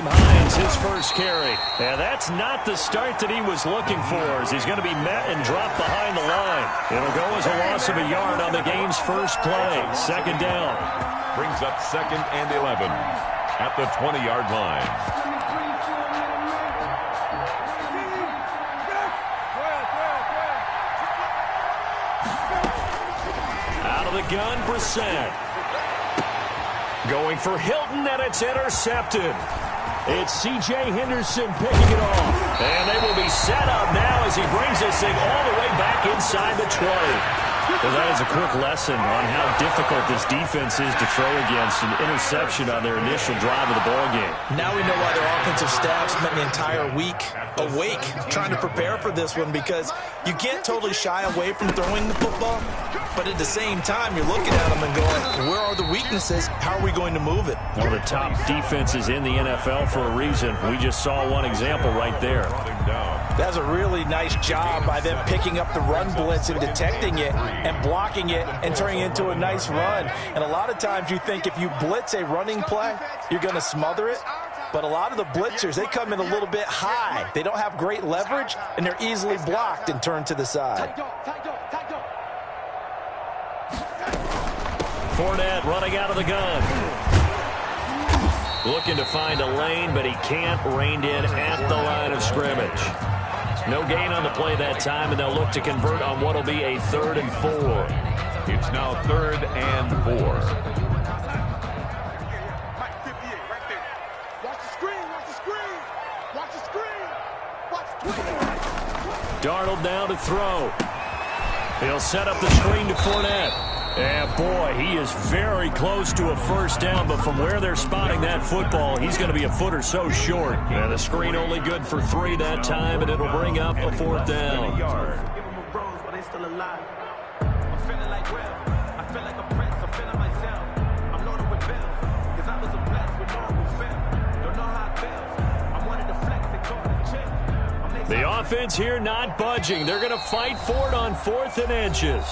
Hines, his first carry. And that's not the start that he was looking for, as he's going to be met and dropped behind the line. It'll go as a loss of a yard on the game's first play. Second down. Brings up 2nd and 11 at the 20-yard line. Out of the gun, Brissett. Going for Hilton, and it's intercepted. It's C.J. Henderson picking it off. And they will be set up now as he brings this thing all the way back inside the 20. Well, that is a quick lesson on how difficult this defense is to throw against an interception on their initial drive of the ballgame. Now we know why their offensive staff spent the entire week awake trying to prepare for this one, because you can't totally shy away from throwing the football, but at the same time, you're looking at them and going, where are the weaknesses? How are we going to move it? One of the top defenses in the NFL for a reason. We just saw one example right there. That's a really nice job by them picking up the run blitz and detecting it and blocking it and turning it into a nice run. And a lot of times you think if you blitz a running play, you're going to smother it. But a lot of the blitzers, they come in a little bit high. They don't have great leverage, and they're easily blocked and turned to the side. Fournette running out of the gun. Looking to find a lane, but he can't. Reined in at the line of scrimmage. No gain on the play that time, and they'll look to convert on what will be a 3rd and 4. It's now 3rd and 4. Darnold down to throw. He'll set up the screen to Fournette. And, boy, he is very close to a first down, but from where they're spotting that football, he's going to be a foot or so short. And the screen only good for 3 that time, and it'll bring up a 4th down. The offense here not budging. They're going to fight for it on 4th and inches.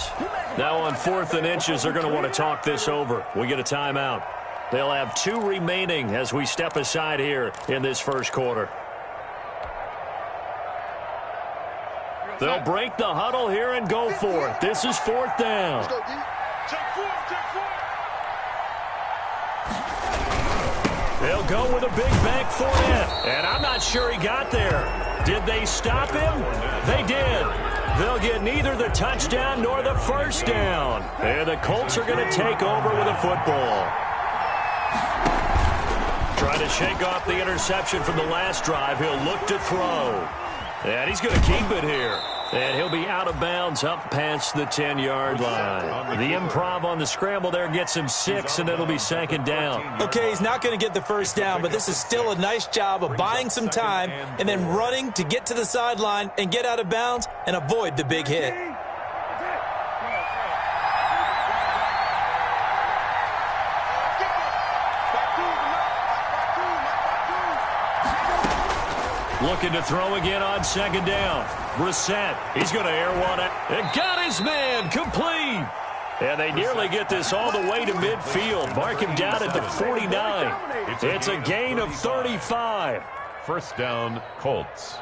Now on 4th and inches, they're going to want to talk this over. We get a timeout. They'll have 2 remaining as we step aside here in this first quarter. They'll break the huddle here and go for it. This is 4th down. They'll go with a big bank for it. And I'm not sure he got there. Did they stop him? They did. They'll get neither the touchdown nor the first down. And the Colts are going to take over with a football. Trying to shake off the interception from the last drive. He'll look to throw. And he's going to keep it here. And he'll be out of bounds up past the 10-yard line. The improv on the scramble there gets him 6, and it'll be 2nd down. Okay, he's not going to get the first down, but this is still a nice job of buying some time and then running to get to the sideline and get out of bounds and avoid the big hit. Looking to throw again on 2nd down. Brissett, he's going to air one out. And got his man complete. And they nearly get this all the way to midfield. Mark him down at the 49. It's a gain of 35. First down, Colts.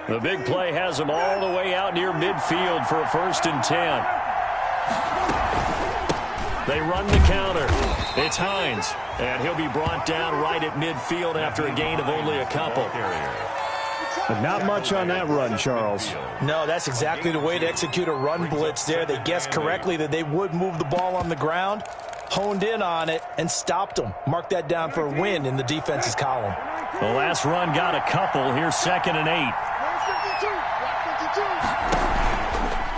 The big play has him all the way out near midfield for a 1st and 10. They run the counter. It's Hines, and he'll be brought down right at midfield after a gain of only a couple. But not much on that run, Charles. No, that's exactly the way to execute a run blitz there. They guessed correctly that they would move the ball on the ground, honed in on it, and stopped them. Mark that down for a win in the defense's column. The last run got a couple. Here's 2nd and 8.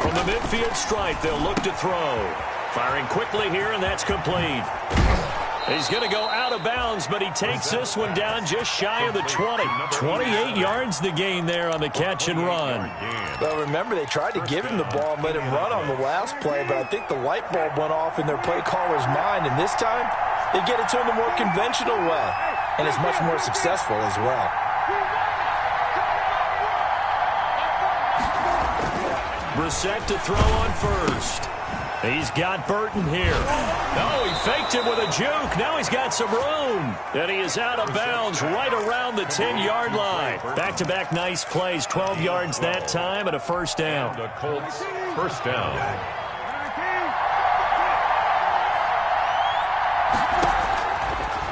From the midfield stripe, they'll look to throw. Firing quickly here, and that's complete. He's going to go out of bounds, but he takes this one down just shy of the 20. 28 yards the gain there on the catch and run. Well, remember, they tried to give him the ball and let him run on the last play, but I think the light bulb went off in their play caller's mind, and this time they get it to him the more conventional way, and it's much more successful as well. Brissett to throw on first. He's got Burton here. Oh, he faked him with a juke. Now he's got some room. And he is out of bounds right around the 10-yard line. Back-to-back nice plays. 12 yards that time and a first down. The Colts first down.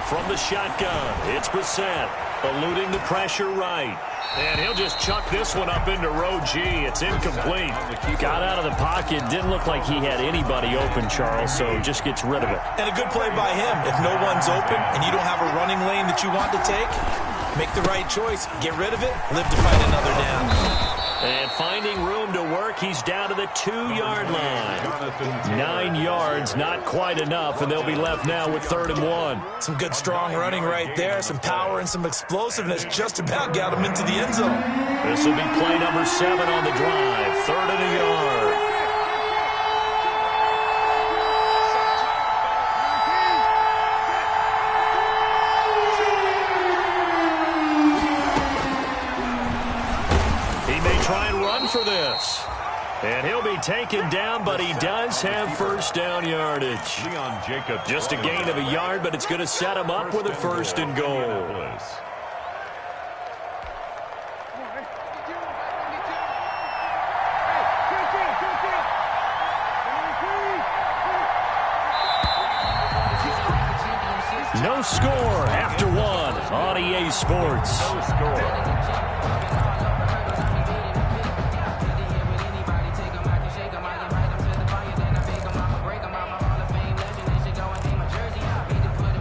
From the shotgun, it's Brissett, eluding the pressure right. And he'll just chuck this one up into row G. It's incomplete. Got out of the pocket. Didn't look like he had anybody open, Charles, so just gets rid of it. And a good play by him. If no one's open and you don't have a running lane that you want to take, make the right choice. Get rid of it. Live to fight another down. And finding room to work, he's down to the 2-yard line. 9 yards, not quite enough, and they'll be left now with 3rd and 1. Some good, strong running right there. Some power and some explosiveness just about got him into the end zone. This will be play number 7 on the drive. 3rd and a yard. Try and run for this. And he'll be taken down, but he does have first down yardage. Just a gain of a yard, but it's going to set him up with a 1st and goal. No score after 1 on EA Sports. No score.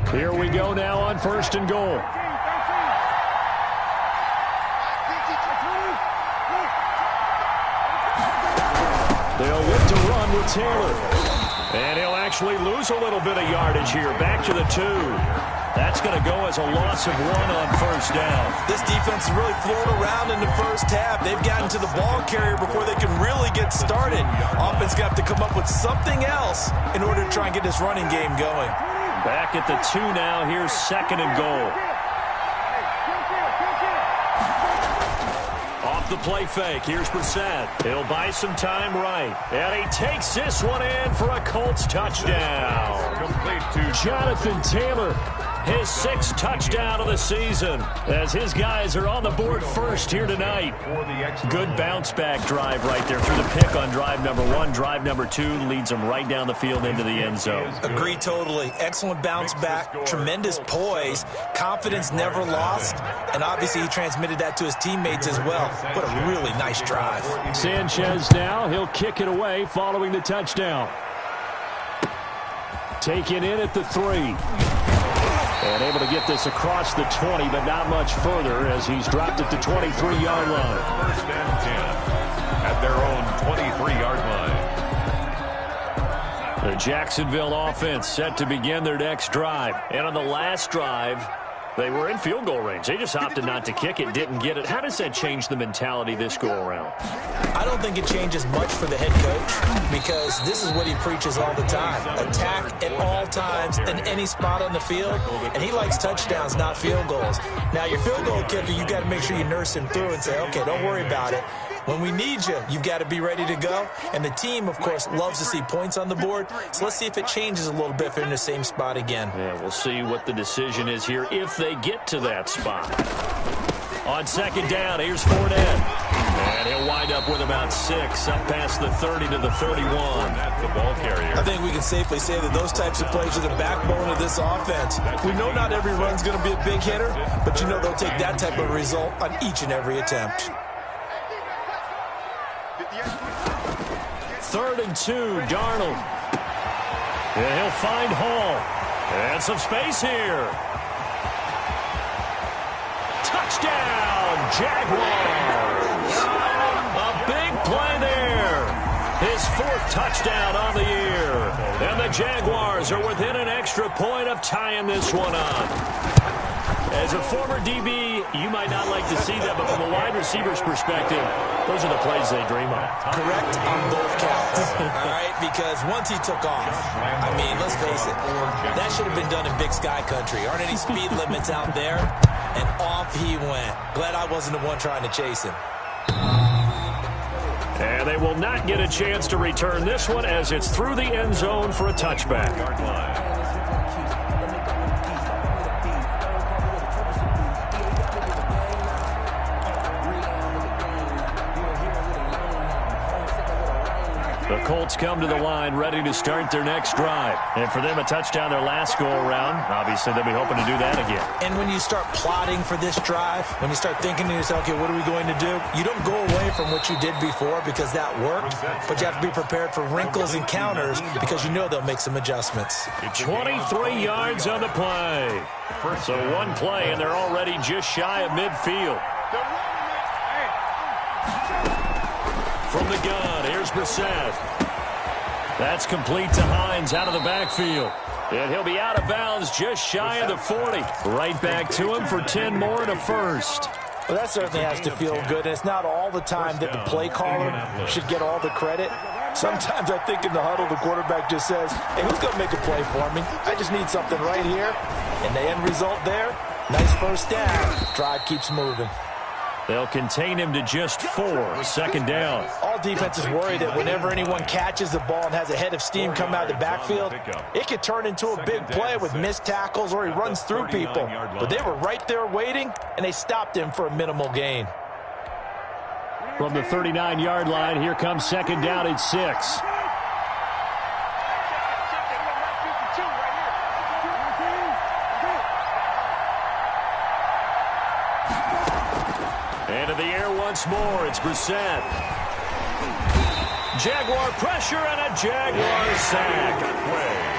Here we go now on 1st and goal. They'll look to run with Taylor. And he'll actually lose a little bit of yardage here. Back to the 2. That's going to go as a loss of 1 on 1st down. This defense has really flown around in the first half. They've gotten to the ball carrier before they can really get started. Offense going to have to come up with something else in order to try and get this running game going. Back at the 2 now. Here's 2nd and goal. Off the play fake. Here's Brissett. He'll buy some time right. And he takes this one in for a Colts touchdown. Complete to Jonathan Taylor. His 6th touchdown of the season as his guys are on the board first here tonight. Good bounce-back drive right there through the pick on drive number 1. Drive number 2 leads them right down the field into the end zone. Agree totally. Excellent bounce back, tremendous poise, confidence never lost, and obviously he transmitted that to his teammates as well. What a really nice drive. Sanchez now, he'll kick it away following the touchdown. Taken in at the 3. And able to get this across the 20, but not much further as he's dropped at the 23-yard line. 1st and 10 at their own 23-yard line. The Jacksonville offense set to begin their next drive. And on the last drive, they were in field goal range. They just opted not to kick it, didn't get it. How does that change the mentality this go-around? I don't think it changes much for the head coach because this is what he preaches all the time. Attack at all times in any spot on the field, and he likes touchdowns, not field goals. Now, your field goal kicker, you got to make sure you nurse him through and say, okay, don't worry about it. When we need you, you've got to be ready to go. And the team, of course, loves to see points on the board. So let's see if it changes a little bit if they're in the same spot again. Yeah, we'll see what the decision is here if they get to that spot. On 2nd down, here's Fournette. And he'll wind up with about 6, up past the 30 to the 31. That's the ball carrier. I think we can safely say that those types of plays are the backbone of this offense. We know not every run's going to be a big hitter, but you know they'll take that type of result on each and every attempt. 3rd and 2, Darnold. And he'll find Hall. And some space here. Touchdown, Jaguars. A big play there. His 4th touchdown on the year. And the Jaguars are within an extra point of tying this one up. As a former DB, you might not like to see that, but from a wide receiver's perspective, those are the plays they dream of. Correct on both counts. All right, because once he took off, I mean, let's face it, that should have been done in Big Sky Country. Aren't any speed limits out there? And off he went. Glad I wasn't the one trying to chase him. And they will not get a chance to return this one as it's through the end zone for a touchback. The Colts come to the line ready to start their next drive. And for them, a touchdown their last go-around. Obviously, they'll be hoping to do that again. And when you start plotting for this drive, when you start thinking to yourself, okay, what are we going to do? You don't go away from what you did before because that worked, but you have to be prepared for wrinkles and counters because you know they'll make some adjustments. 23 yards on the play. So one play, and they're already just shy of midfield. From the gun, here's Brissett. That's complete to Hines out of the backfield. And he'll be out of bounds just shy of the 40. Right back to him for 10 more and a first. Well, that certainly has to feel good. And it's not all the time that the play caller should get all the credit. Sometimes I think in the huddle, the quarterback just says, hey, who's going to make a play for me? I just need something right here. And the end result there, nice first down. Drive keeps moving. They'll contain him to just 4, second down. All defenses worry that whenever anyone catches the ball and has a head of steam come out of the backfield, it could turn into a big play with missed tackles or he runs through people. But they were right there waiting, and they stopped him for a minimal gain. From the 39-yard line, here comes second down at 6. Into the air once more, it's Brissett. Jaguar pressure and a Jaguar sack.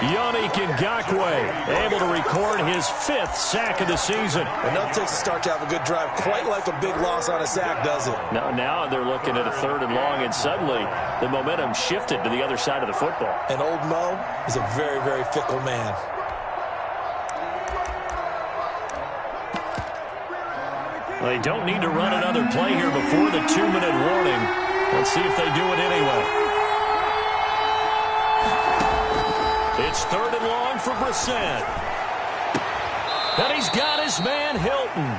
Yannick Ngakoue able to record his 5th sack of the season. Enough takes to start to have a good drive, quite like a big loss on a sack, does it? Now they're looking at a 3rd and long, and suddenly the momentum shifted to the other side of the football. And old Mo is a very, very fickle man. They don't need to run another play here before the 2-minute warning. Let's see if they do it anyway. It's 3rd and long for Brissett. And he's got his man Hilton.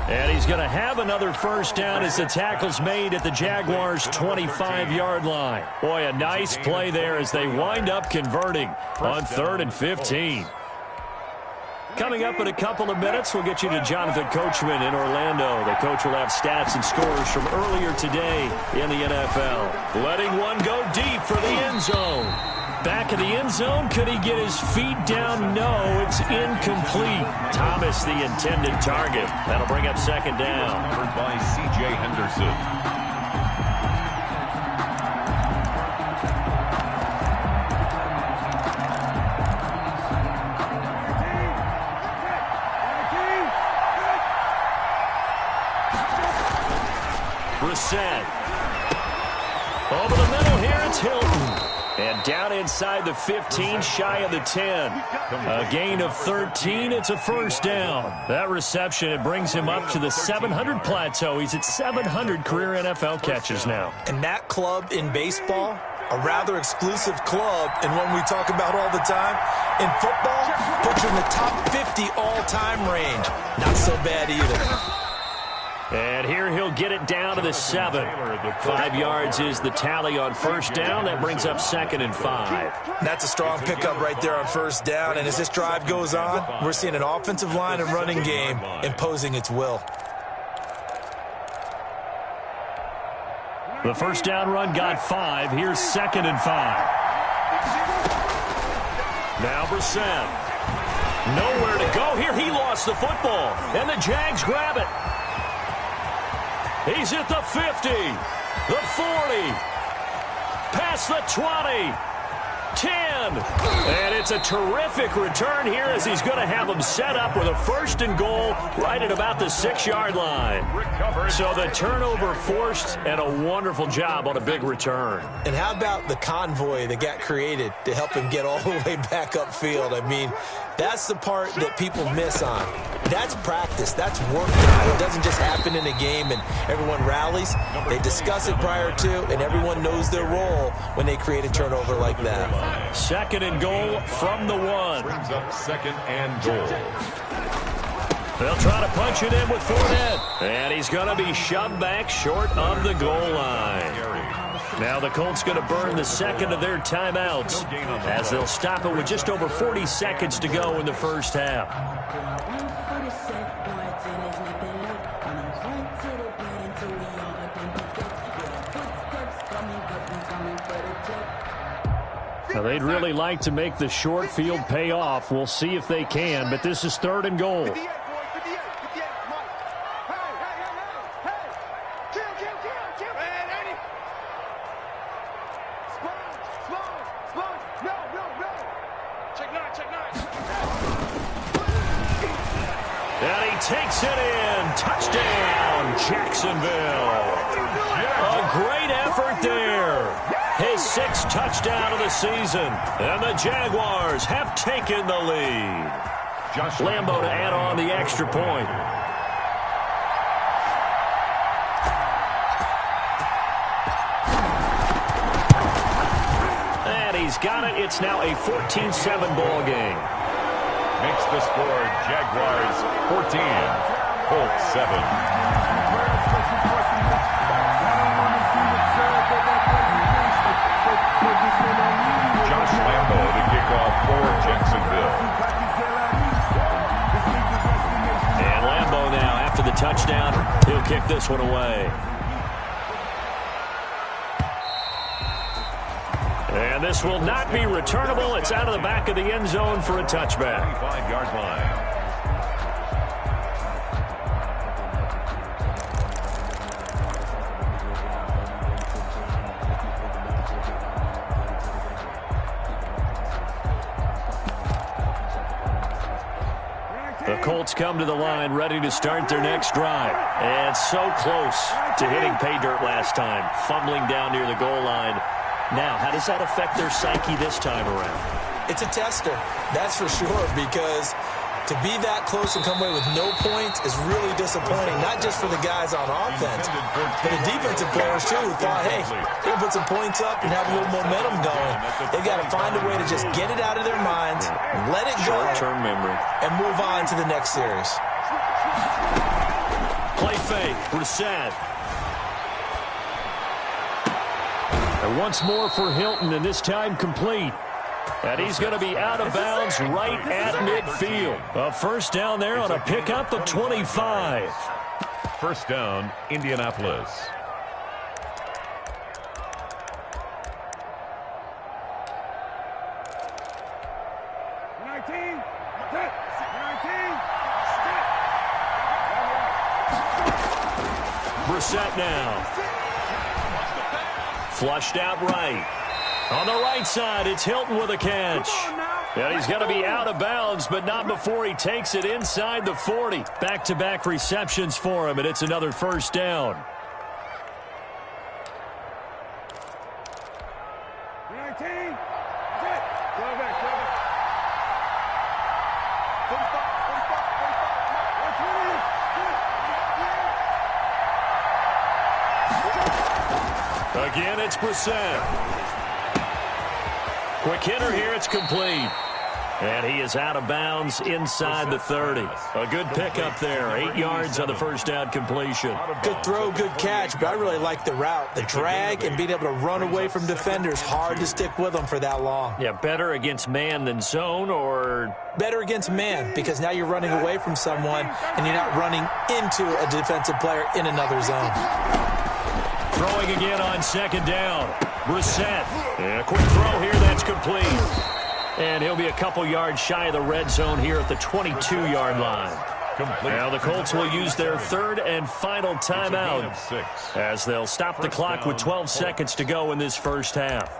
And he's going to have another first down as the tackle's made at the Jaguars' 25-yard line. Boy, a nice play there as they wind up converting on 3rd and 15. Coming up in a couple of minutes, we'll get you to Jonathan Coachman in Orlando. The coach will have stats and scores from earlier today in the NFL. Letting one go deep for the end zone. Back of the end zone, could he get his feet down? No, it's incomplete. Thomas, the intended target. That'll bring up second down. Covered by C.J. Henderson. Brissett. Over the middle here, it's Hilton. And down inside the 15, shy of the 10. A gain of 13, it's a first down. That reception, it brings him up to the 700 plateau. He's at 700 career NFL catches now. And that club in baseball, a rather exclusive club, and one we talk about all the time. In football, puts you in the top 50 all-time range. Not so bad either. And here he'll get it down to the 7. 5 yards is the tally on first down. That brings up 2nd and 5. That's a strong pickup right there on first down. And as this drive goes on, we're seeing an offensive line and running game imposing its will. The first down run got 5. Here's 2nd and 5. Now Brissett. Nowhere to go here. He lost the football. And the Jags grab it. He's at the 50, the 40, past the 20, 10. And it's a terrific return here as he's going to have them set up with a 1st and goal right at about the 6-yard line. So the turnover forced and a wonderful job on a big return. And how about the convoy that got created to help him get all the way back upfield? I mean, that's the part that people miss on. That's practice. That's work. It doesn't just happen in a game and everyone rallies. They discuss it prior to, and everyone knows their role when they create a turnover like that. 2nd and goal from the 1. Brings up 2nd and goal. They'll try to punch it in with Fournette. And he's going to be shoved back short of the goal line. Now the Colts going to burn the second of their timeouts as they'll stop it with just over 40 seconds to go in the first half. Now they'd really like to make the short field pay off. We'll see if they can, but this is 3rd and goal. And he takes it in. Touchdown, Jacksonville. A great effort there. His 6th touchdown of the season. And the Jaguars have taken the lead. Lambo to add on the extra point. And he's got it. It's now a 14-7 ball game. Makes the score Jaguars 14, Colts 7. Josh Lambo to kick off for Jacksonville. And Lambo now, after the touchdown, he'll kick this one away. And this will not be returnable. It's out of the back of the end zone for a touchback. 25-yard line. The Colts come to the line ready to start their next drive. And so close to hitting pay dirt last time, fumbling down near the goal line. Now, how does that affect their psyche this time around? It's a tester, that's for sure, because to be that close and come away with no points is really disappointing, not just for the guys on offense, but the defensive players, too, who thought, hey, they'll put some points up and have a little momentum going. They've got to find a way to just get it out of their minds, let it go, short-term memory, and move on to the next series. Play fake, Brissett. And once more for Hilton, and this time complete. And he's going to be out of bounds right at midfield. A first down there on a pickup of 25. First down, Indianapolis. Brissett now. Flushed out right. On the right side, it's Hilton with a catch. And he's going to be out of bounds, but not before he takes it inside the 40. Back-to-back receptions for him, and it's another first down. Again, it's Brissett. Quick hitter here, it's complete. And he is out of bounds inside the 30. A good pickup there. 8 yards on the first down completion. Good throw, good catch, but I really like the route. The drag and being able to run away from defenders. Hard to stick with them for that long. Yeah, better against man than zone, or? Better against man, because now you're running away from someone and you're not running into a defensive player in another zone. Throwing again on second down. Brissett. And a quick throw here, that's complete. And he'll be a couple yards shy of the red zone here at the 22-yard line. Complete. Now the Colts will use their third and final timeout as they'll stop the clock with 12 seconds to go in this first half.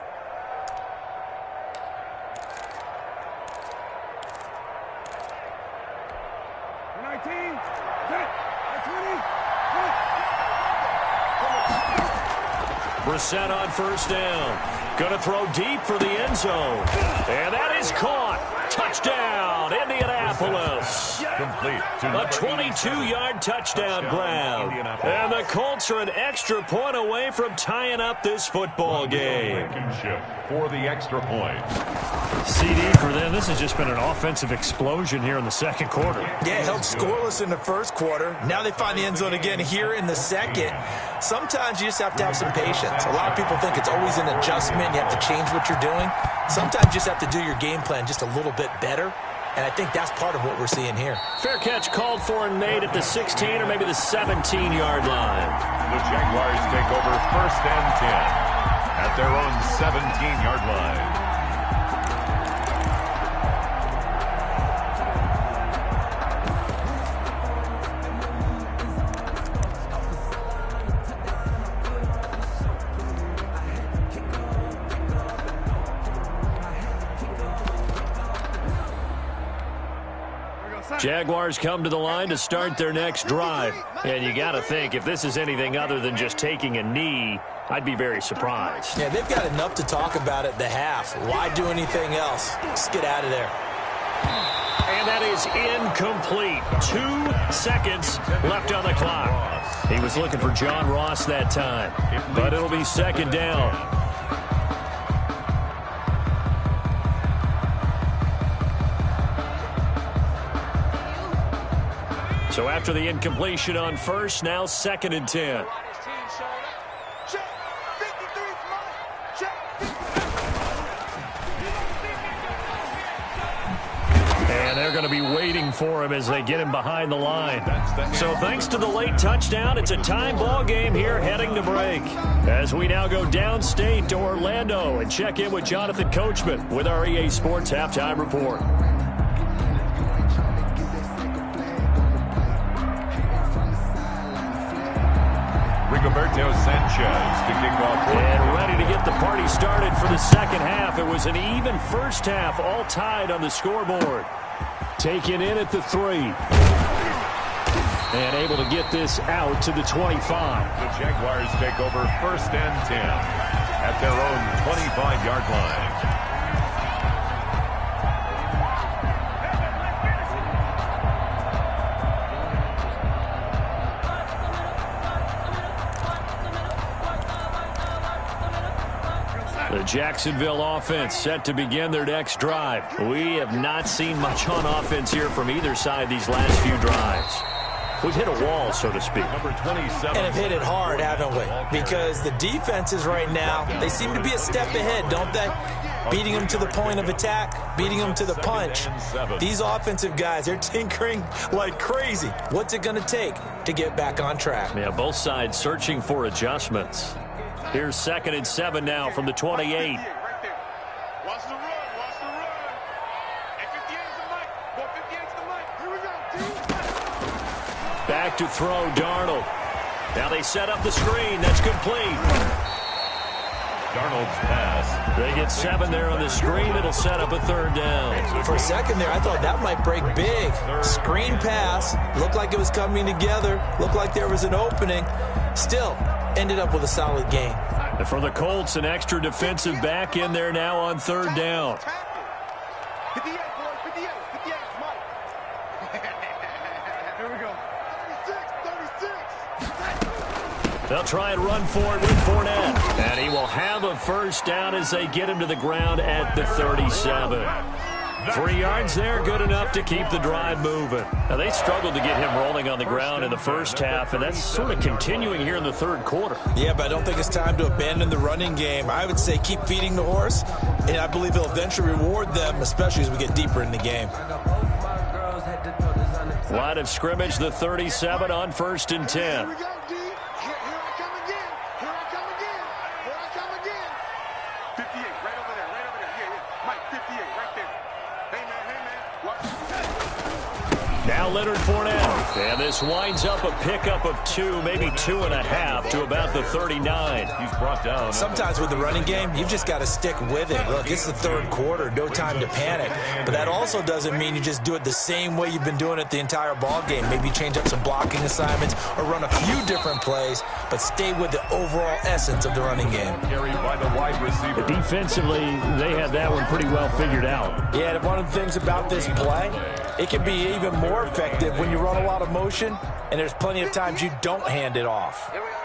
Brissett on first down. Going to throw deep for the end zone. And that is caught. Touchdown, Indianapolis. Complete. A 22-yard touchdown grab. And the Colts are an extra point away from tying up this football game. For the extra point. CD for them. This has just been an offensive explosion here in the second quarter. Yeah, held scoreless in the first quarter. Now they find the end zone again here in the second. Sometimes you just have to have some patience. A lot of people think it's always an adjustment. You have to change what you're doing. Sometimes you just have to do your game plan just a little bit better. And I think that's part of what we're seeing here. Fair catch called for and made at the 16 or maybe the 17-yard line. The Jaguars take over 1st and 10 at their own 17-yard line. Jaguars come to the line to start their next drive. And you got to think, if this is anything other than just taking a knee, I'd be very surprised. Yeah, they've got enough to talk about at the half. Why do anything else? Just get out of there. And that is incomplete. 2 seconds left on the clock. He was looking for John Ross that time, but it'll be second down. So after the incompletion on first, now 2nd and 10. And they're going to be waiting for him as they get him behind the line. So thanks to the late touchdown, it's a tie ball game here heading to break. As we now go downstate to Orlando and check in with Jonathan Coachman with our EA Sports Halftime Report. Rigoberto Sanchez to kick off. And ready to get the party started for the second half. It was an even first half, all tied on the scoreboard. Taken in at the 3. And able to get this out to the 25. The Jaguars take over 1st and 10 at their own 25-yard line. The Jacksonville offense set to begin their next drive. We have not seen much on offense here from either side these last few drives. We've hit a wall, so to speak. Number 27. And have hit it hard, haven't we? Because the defenses right now, they seem to be a step ahead, don't they? Beating them to the point of attack, beating them to the punch. These offensive guys, they're tinkering like crazy. What's it going to take to get back on track? Yeah, both sides searching for adjustments. Here's 2nd and 7 now from the 28. Watch the run. And 58's the mic. Boy, 58's the mic. Here we go, Back to throw, Darnold. Now they set up the screen. That's complete. Darnold's pass. They get 7 there on the screen. It'll set up a 3rd down. For a second there, I thought that might break big. Screen pass. Looked like it was coming together. Looked like there was an opening. Still, ended up with a solid game. And for the Colts, an extra defensive back in there now on 3rd down. 58, boy, 58. 58, Mike. Here we go. 36. They'll try and run for it with Fournette. And he will have a 1st down as they get him to the ground at the 37. 3 yards there, good enough to keep the drive moving. Now, they struggled to get him rolling on the ground in the first half, and that's sort of continuing here in the 3rd quarter. Yeah, but I don't think it's time to abandon the running game. I would say keep feeding the horse, and I believe he'll eventually reward them, especially as we get deeper in the game. Line of scrimmage, the 37 on 1st and 10. Here we go, D. Here I come again. Here I come again. 58, right over there. Yeah. Mike, 58, right there. Hey, man. Watch. Now Leonard Fournette. And this winds up a pickup of 2, maybe 2.5 to about the 39. He's brought down. Sometimes with the running game, you've just got to stick with it. Look, it's the 3rd quarter. No time to panic. But that also doesn't mean you just do it the same way you've been doing it the entire ball game. Maybe change up some blocking assignments or run a few different plays, but stay with the overall essence of the running game. Carried by the wide receiver. Defensively, they had that one pretty well figured out. Yeah, one of the things about this play, It can be even more effective when you run a lot of motion, and there's plenty of times you don't hand it off. Here we go,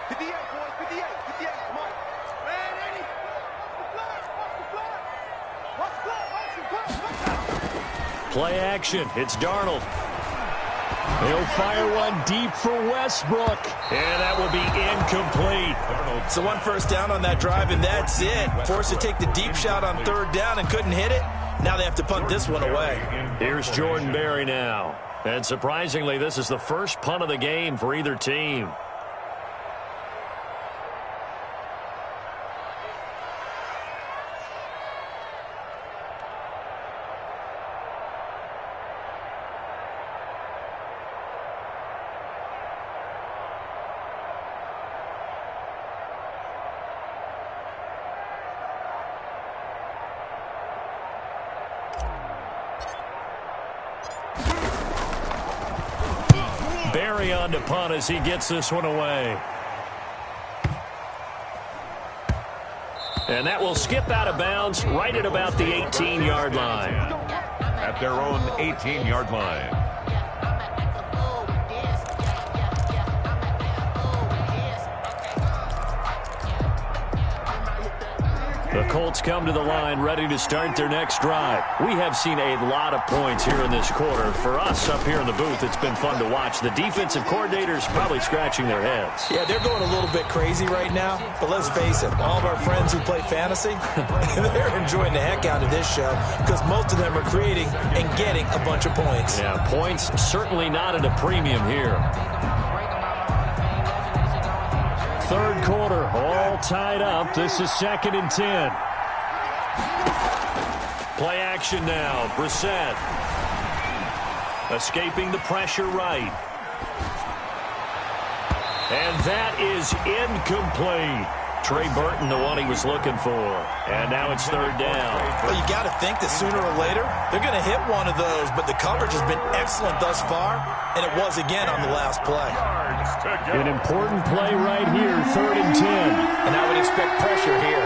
58, boys, 58, 58, come on. Man, ready? Watch the Play action. It's Darnold. He'll fire one deep for Westbrook, and that will be incomplete. So one first down on that drive, and that's it. Forced to take the deep shot on third down and couldn't hit it. Now they have to punt this one away. Here's Jordan Berry now. And surprisingly, this is the first punt of the game for either team. Berry on to punt as he gets this one away. And that will skip out of bounds right at about the 18-yard line. At their own 18-yard line. The Colts come to the line ready to start their next drive. We have seen a lot of points here in this quarter. For us up here in the booth, it's been fun to watch. The defensive coordinators probably scratching their heads. Yeah, they're going a little bit crazy right now, but let's face it, all of our friends who play fantasy, they're enjoying the heck out of this show because most of them are creating and getting a bunch of points. Yeah, points certainly not at a premium here. Third quarter, all tied up. This is 2nd and 10. Play action now. Brissett. Escaping the pressure right. And that is incomplete. Trey Burton, the one he was looking for. And now it's third down. Well, you got to think that sooner or later, they're going to hit one of those, but the coverage has been excellent thus far, and it was again on the last play. An important play right here, 3rd and 10. And I would expect pressure here.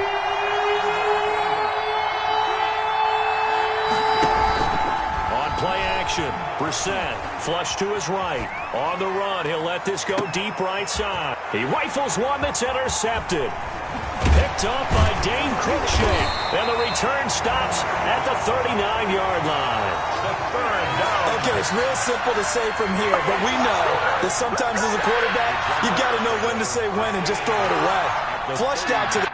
On play action, Brissett, flush to his right. On the run, he'll let this go deep right side. He rifles one that's intercepted. Picked off by Dane Cruikshank. And the return stops at the 39-yard line. Okay, it's real simple to say from here, but we know that sometimes as a quarterback, you got to know when to say when and just throw it away. Flushed out to the...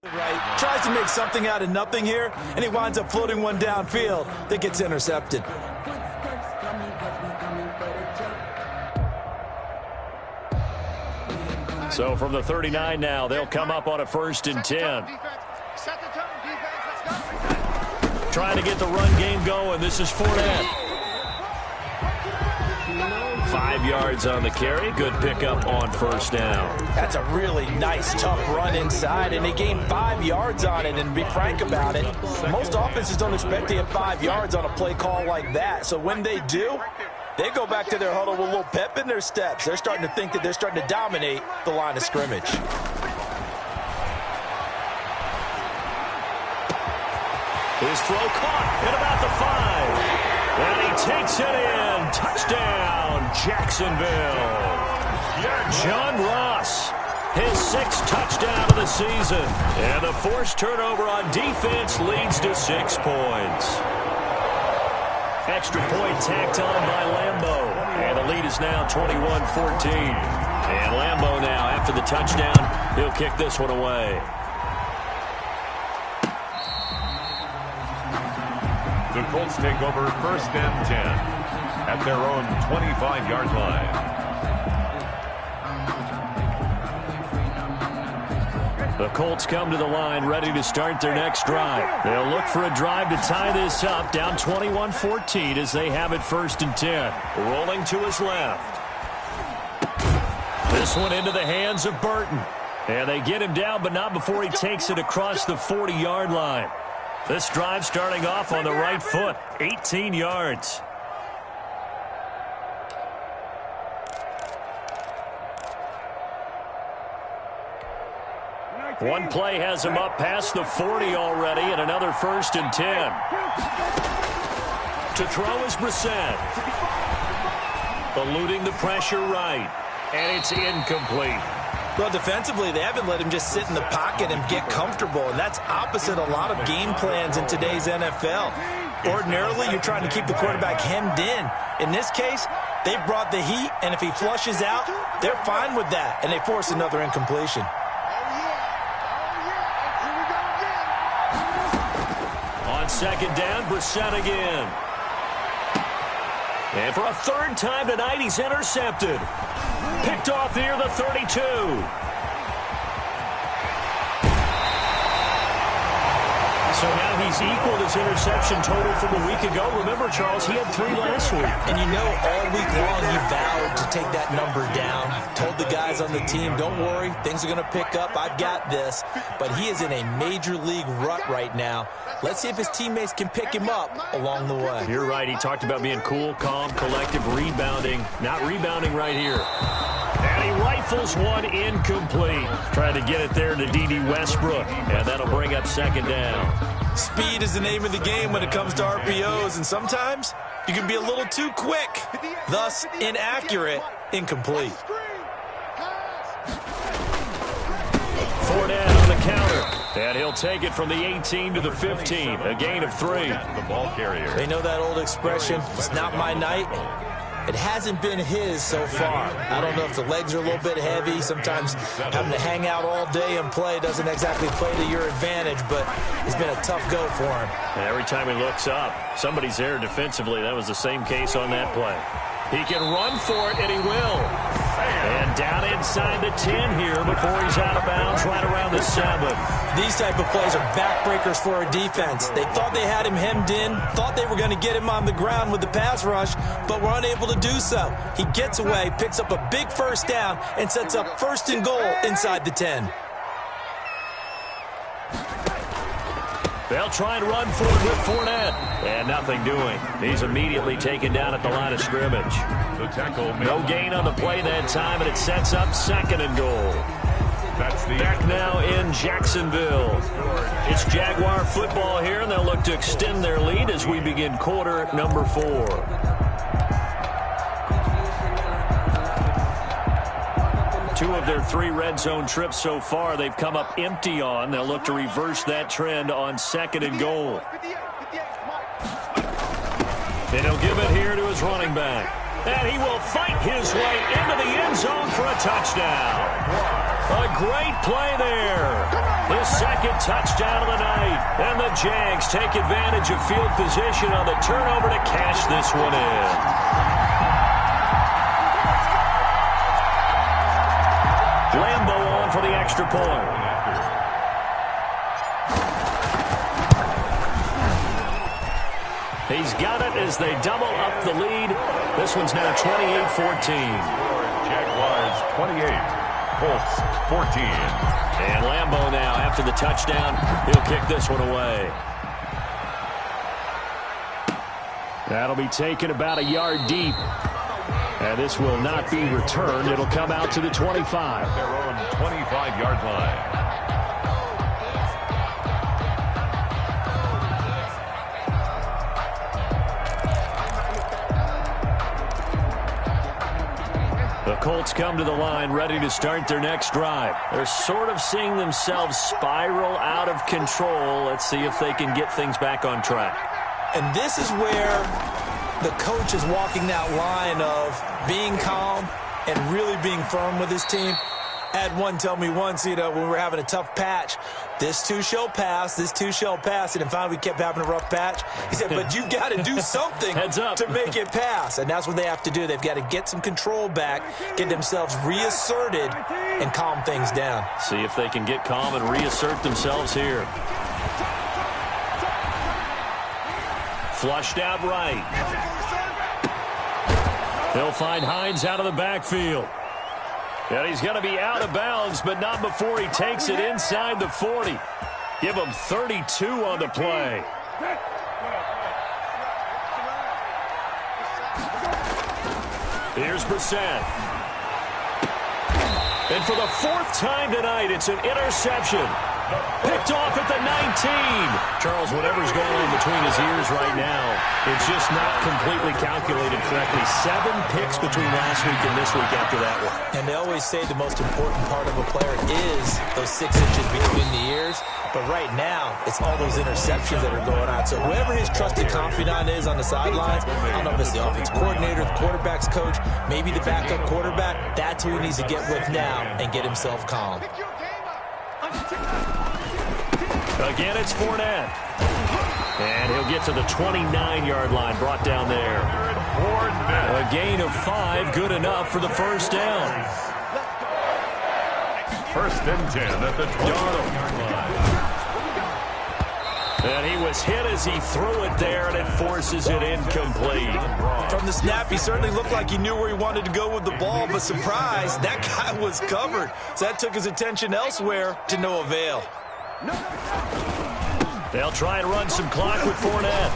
Right, tries to make something out of nothing here, and he winds up floating one downfield that gets intercepted. So from the 39 now, they'll come up on a 1st and 10. Trying to get the run game going. This is Fournette. 5 yards on the carry. Good pickup on 1st down. That's a really nice, tough run inside, and they gained 5 yards on it. And to be frank about it, most offenses don't expect to get 5 yards on a play call like that. So when they do, they go back to their huddle with a little pep in their steps. They're starting to think that they're starting to dominate the line of scrimmage. His throw caught at about the 5. And he takes it in. Touchdown, Jacksonville. John Ross, his 6th touchdown of the season. And the forced turnover on defense leads to 6 points. Extra point tacked on by Lambeau. And the lead is now 21-14. And Lambeau now, after the touchdown, he'll kick this one away. The Colts take over 1st and 10 at their own 25-yard line. The Colts come to the line ready to start their next drive. They'll look for a drive to tie this up, down 21-14 as they have it 1st and 10. Rolling to his left. This one into the hands of Burton. And they get him down, but not before he takes it across the 40-yard line. This drive starting off on the right foot, 18 yards. One play has him up past the 40 already, and another 1st and 10. To throw is Brissett. Eluding the pressure right, and it's incomplete. Well, defensively, they haven't let him just sit in the pocket and get comfortable, and that's opposite a lot of game plans in today's NFL. Ordinarily, you're trying to keep the quarterback hemmed in. In this case, they brought the heat, and if he flushes out, they're fine with that, and they force another incompletion. On 2nd down, Brissett again. And for a 3rd time tonight, he's intercepted. Picked off near the 32. So now he's equaled his interception total from a week ago. Remember, Charles, he had 3 last week. And you know, all week long he vowed to take that number down. Told the guys on the team, don't worry, things are going to pick up. I've got this. But he is in a major league rut right now. Let's see if his teammates can pick him up along the way. You're right. He talked about being cool, calm, collective, rebounding. Not rebounding right here. And he rifles one incomplete. Trying to get it there to D.D. Westbrook. And that'll bring up 2nd down. Speed is the name of the game when it comes to RPOs. And sometimes you can be a little too quick. Thus, inaccurate, incomplete. Fournette on the counter. And he'll take it from the 18 to the 15. A gain of 3. The ball carrier. They know that old expression, it's not my night. It hasn't been his so far. I don't know if the legs are a little bit heavy. Sometimes having to hang out all day and play doesn't exactly play to your advantage, but it's been a tough go for him. And every time he looks up, somebody's there defensively. That was the same case on that play. He can run for it, and he will. And down inside the 10 here before he's out of bounds right around the 7. These type of plays are backbreakers for a defense. They thought they had him hemmed in, thought they were going to get him on the ground with the pass rush, but were unable to do so. He gets away, picks up a big 1st down, and sets up 1st and goal inside the 10. They'll try and run for it with Fournette. And nothing doing. He's immediately taken down at the line of scrimmage. The tackle. No gain on the play that time, and it sets up 2nd and goal. That's the Back now in Jacksonville. It's Jaguar football here, and they'll look to extend their lead as we begin quarter number 4. 2 of their 3 red zone trips so far they've come up empty on. They'll look to reverse that trend on 2nd and goal. And he'll give it here to his running back. And he will fight his way into the end zone for a touchdown. A great play there. His 2nd touchdown of the night. And the Jags take advantage of field position on the turnover to cash this one in. Lambo on for the extra point. He's got it as they double up the lead. This one's now 28-14. Jaguars 28, Colts 14. And Lambo now, after the touchdown, he'll kick this one away. That'll be taken about a yard deep. And this will not be returned. It'll come out to the 25. Their own 25-yard line. The Colts come to the line ready to start their next drive. They're sort of seeing themselves spiral out of control. Let's see if they can get things back on track. And this is where the coach is walking that line of being calm and really being firm with his team. I had one tell me once, when we were having a tough patch, this too shall pass, this too shall pass. And finally we kept having a rough patch. He said, but you've got to do something to make it pass. And that's what they have to do. They've got to get some control back, get themselves reasserted, and calm things down. See if they can get calm and reassert themselves here. Flushed out right. They'll find Hines out of the backfield. And he's going to be out of bounds, but not before he takes it inside the 40. Give him 32 on the play. Here's Brissett. And for the fourth time tonight, it's an interception. Picked off at the 19. Charles, whatever's going on between his ears right now, it's just not completely calculated correctly. 7 picks between last week and this week after that one. And they always say the most important part of a player is those 6 inches between the ears. But right now, it's all those interceptions that are going on. So whoever his trusted confidant is on the sidelines, I don't know if it's the offense coordinator, the quarterback's coach, maybe the backup quarterback, that's who he needs to get with now and get himself calm. Again, it's Fournette. And he'll get to the 29-yard line, brought down there. A gain of 5, good enough for the first down. First and 10 at the 20-yard line. And he was hit as he threw it there, and it forces it incomplete. From the snap, he certainly looked like he knew where he wanted to go with the ball, but surprise, that guy was covered. So that took his attention elsewhere to no avail. They'll try and run some clock with Fournette.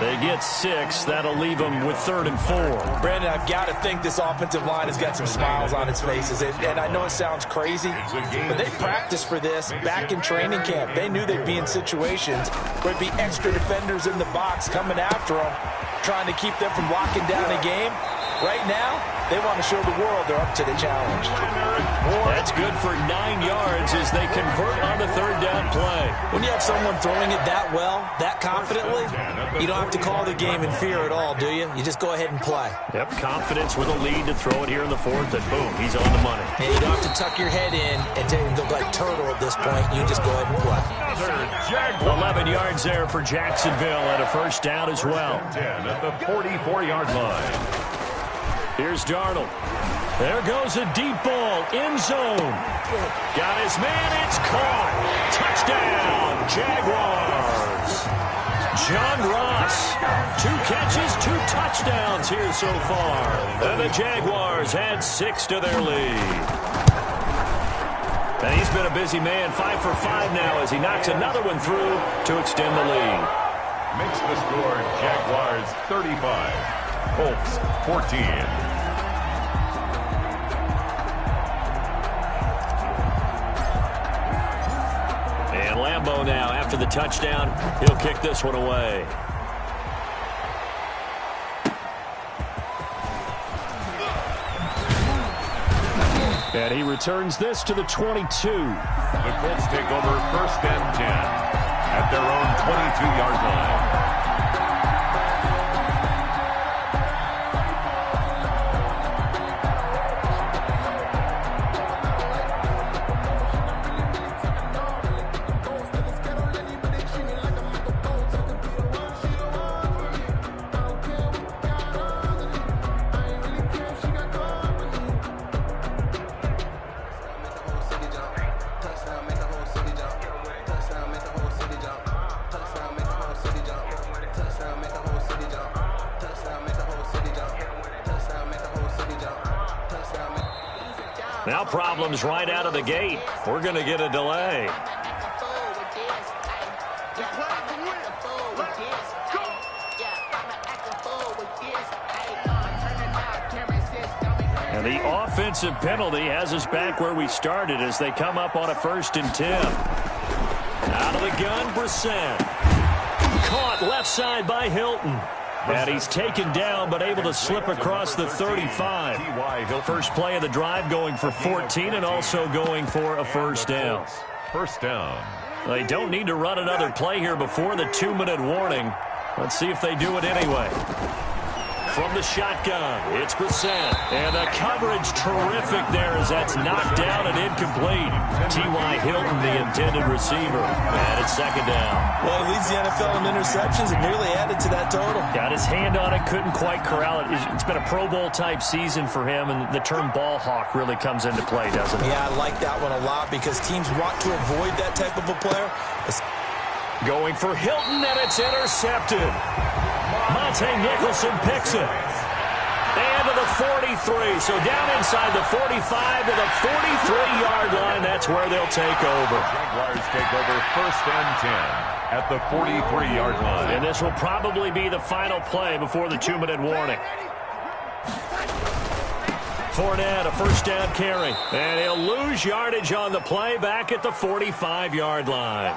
They get 6. That'll leave them with 3rd and 4. Brandon, I've got to think this offensive line has got some smiles on its faces. And I know it sounds crazy, but they practiced for this back in training camp. They knew they'd be in situations where it'd be extra defenders in the box coming after them, trying to keep them from locking down a game. Right now, they want to show the world they're up to the challenge. That's good for 9 yards as they convert on the 3rd down play. When you have someone throwing it that well, that confidently, you don't have to call the game in fear at all, do you? You just go ahead and play. Yep, confidence with a lead to throw it here in the 4th, and boom, he's on the money. And you don't have to tuck your head in and look like turtle at this point. You just go ahead and play. 11 yards there for Jacksonville and a first down as well. 10 at the 44-yard line. Here's Darnold. There goes a deep ball, end zone. Got his man, it's caught. Touchdown, Jaguars. John Ross, 2 catches, 2 touchdowns here so far. And the Jaguars add 6 to their lead. And he's been a busy man, 5 for 5 now as he knocks another one through to extend the lead. Makes the score Jaguars 35, Colts 14. And Lambeau now, after the touchdown, he'll kick this one away. And he returns this to the 22. The Colts take over first and 10 at their own 22-yard line. Now problems right out of the gate. We're going to get a delay. And the offensive penalty has us back where we started as they come up on a 1st and 10. Out of the gun, Brissett. Caught left side by Hilton. And he's taken down, but able to slip across the 35. First play of the drive going for 14 and also going for a first down. First down. They don't need to run another play here before the 2-minute warning. Let's see if they do it anyway. From the shotgun, it's Brissett. And the coverage terrific there as that's knocked down and incomplete. T.Y. Hilton, the intended receiver. And it's 2nd down. Well, he leads the NFL in interceptions and nearly added to that total. Got his hand on it, couldn't quite corral it. It's been a Pro Bowl-type season for him, and the term ball hawk really comes into play, doesn't it? Yeah, I like that one a lot because teams want to avoid that type of a player. Going for Hilton, and it's intercepted. Monte Nicholson picks it. And to the 43. So down inside the 45 to the 43-yard line. That's where they'll take over. Jaguars take over 1st and 10 at the 43-yard line. And this will probably be the final play before the 2-minute warning. Fournette, a 1st down carry. And he'll lose yardage on the play back at the 45-yard line.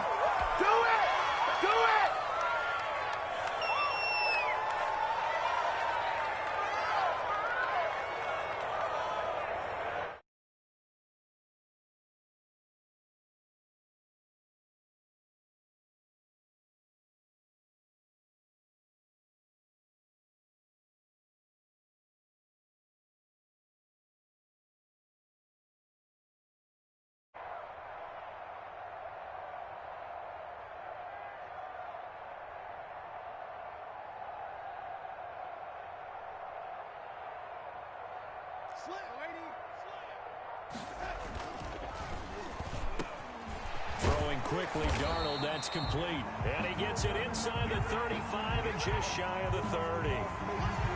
Throwing quickly, Darnold, that's complete. And he gets it inside the 35 and just shy of the 30.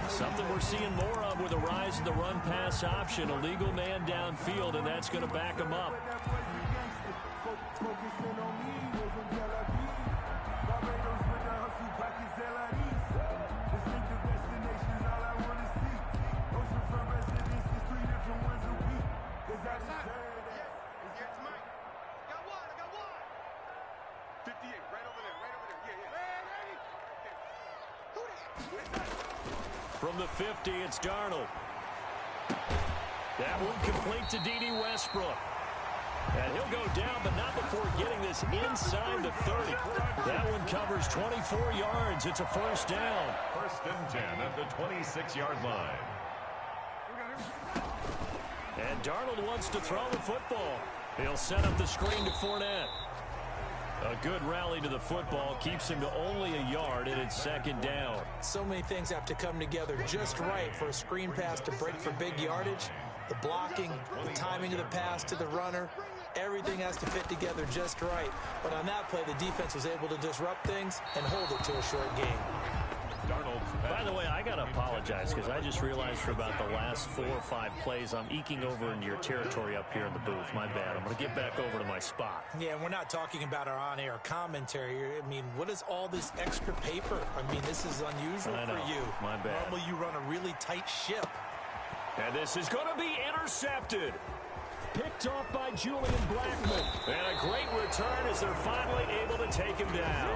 Something we're seeing more of with the rise of the run-pass option. A legal man downfield, and that's going to back him up. From the 50, it's Darnold. That one complete to D.D. Westbrook. And he'll go down, but not before getting this inside the 30. That one covers 24 yards. It's a 1st down. 1st and 10 at the 26-yard line. And Darnold wants to throw the football. He'll set up the screen to Fournette. A good rally to the football keeps him to only a yard, and it's 2nd down. So many things have to come together just right for a screen pass to break for big yardage. The blocking, the timing of the pass to the runner, everything has to fit together just right. But on that play, the defense was able to disrupt things and hold it to a short game. By the way, I got to apologize because I just realized for about the last 4 or 5 plays, I'm eking over into your territory up here in the booth. My bad. I'm going to get back over to my spot. Yeah, we're not talking about our on-air commentary. I mean, what is all this extra paper? I mean, this is unusual for you. My bad. Normally, you run a really tight ship. And this is going to be intercepted. Picked off by Julian Blackman. And a great return as they're finally able to take him down.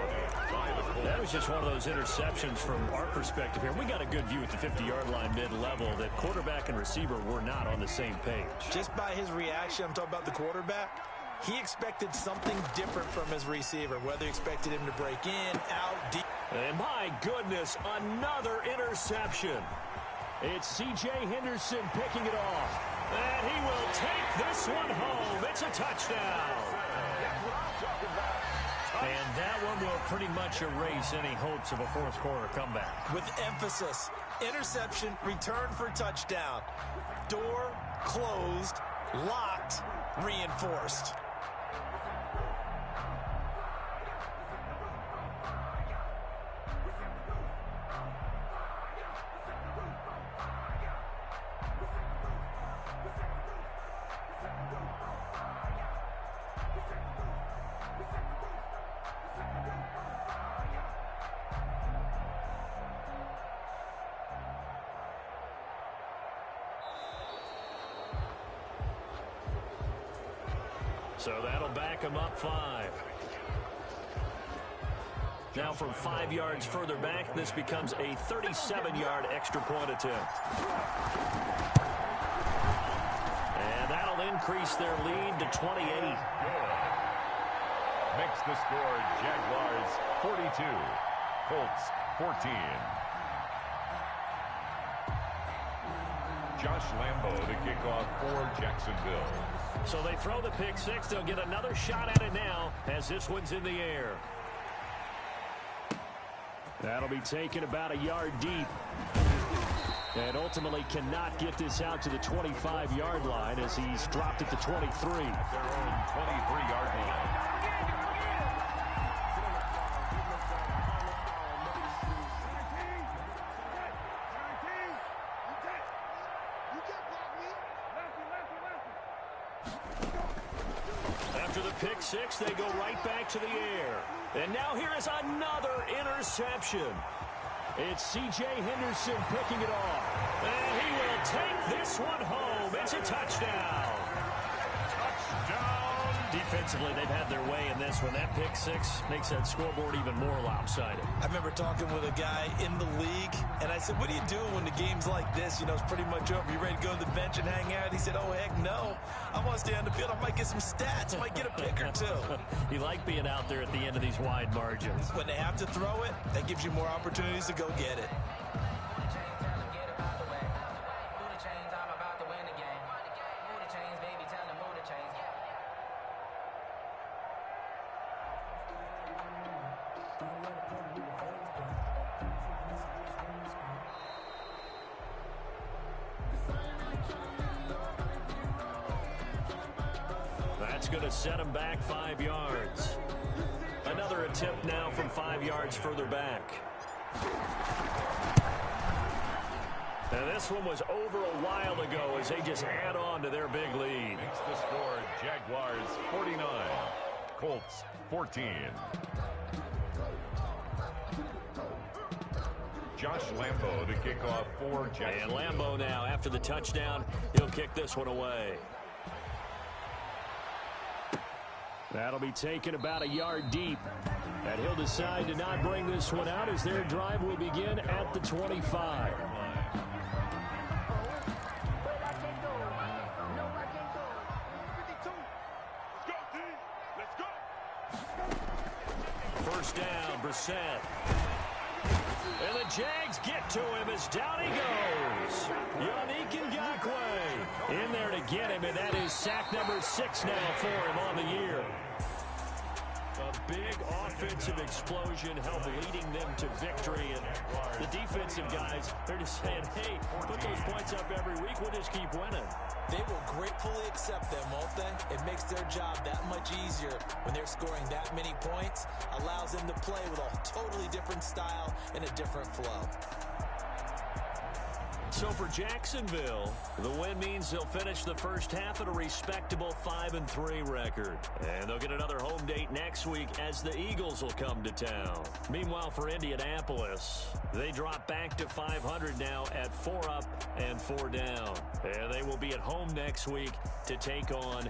That was just one of those interceptions from our perspective here. We got a good view at the 50-yard line mid-level that quarterback and receiver were not on the same page. Just by his reaction, I'm talking about the quarterback, he expected something different from his receiver, whether he expected him to break in, out, deep. And my goodness, another interception. It's C.J. Henderson picking it off. And he will take this one home. It's a touchdown. And that one will pretty much erase any hopes of a 4th quarter comeback. With emphasis, interception, return for touchdown. Door closed, locked, reinforced. So that'll back him up 5. Now from 5 yards further back, this becomes a 37-yard extra point attempt. And that'll increase their lead to 28. Makes the score Jaguars 42, Colts 14. Josh Lambo to kick off for Jacksonville. So they throw the pick 6. They'll get another shot at it now as this one's in the air. That'll be taken about a yard deep. And ultimately cannot get this out to the 25-yard line as he's dropped at the 23. At their own 23-yard line. After the pick six, they go right back to the air. And now here is another interception. It's C.J. Henderson picking it off. And he will take this one home. It's a touchdown. Defensively, they've had their way in this one. That pick six makes that scoreboard even more lopsided. I remember talking with a guy in the league, and I said, what do you do when the game's like this? You know, it's pretty much over. You ready to go to the bench and hang out? He said, oh, heck no. I want to stay on the field. I might get some stats. I might get a pick or two. You like being out there at the end of these wide margins. When they have to throw it, that gives you more opportunities to go get it. That's going to set him back 5 yards. Another attempt now from 5 yards further back. And this one was over a while ago as they just add on to their big lead. Makes the score Jaguars 49, Colts 14. Josh Lambo to kick off for Jacksonville. And Lambo now, after the touchdown, he'll kick this one away. That'll be taken about a yard deep. And he'll decide to not bring this one out as their drive will begin at the 25. First down, Brissett. And the Jags get to him as down he goes. Yannick Ngakoue in there to get him, and that is sack number 6 now for him on the year. A big offensive explosion helped leading them to victory. And the defensive guys, they're just saying, hey, put those points up every week. We'll just keep winning. They will gratefully accept them, won't they? It makes their job that much easier when they're scoring that many points. Allows them to play with a totally different style and a different flow. So for Jacksonville, the win means they'll finish the first half at a respectable 5-3 record. And they'll get another home date next week as the Eagles will come to town. Meanwhile, for Indianapolis, they drop back to 500 now at 4 up and 4 down. And they will be at home next week to take on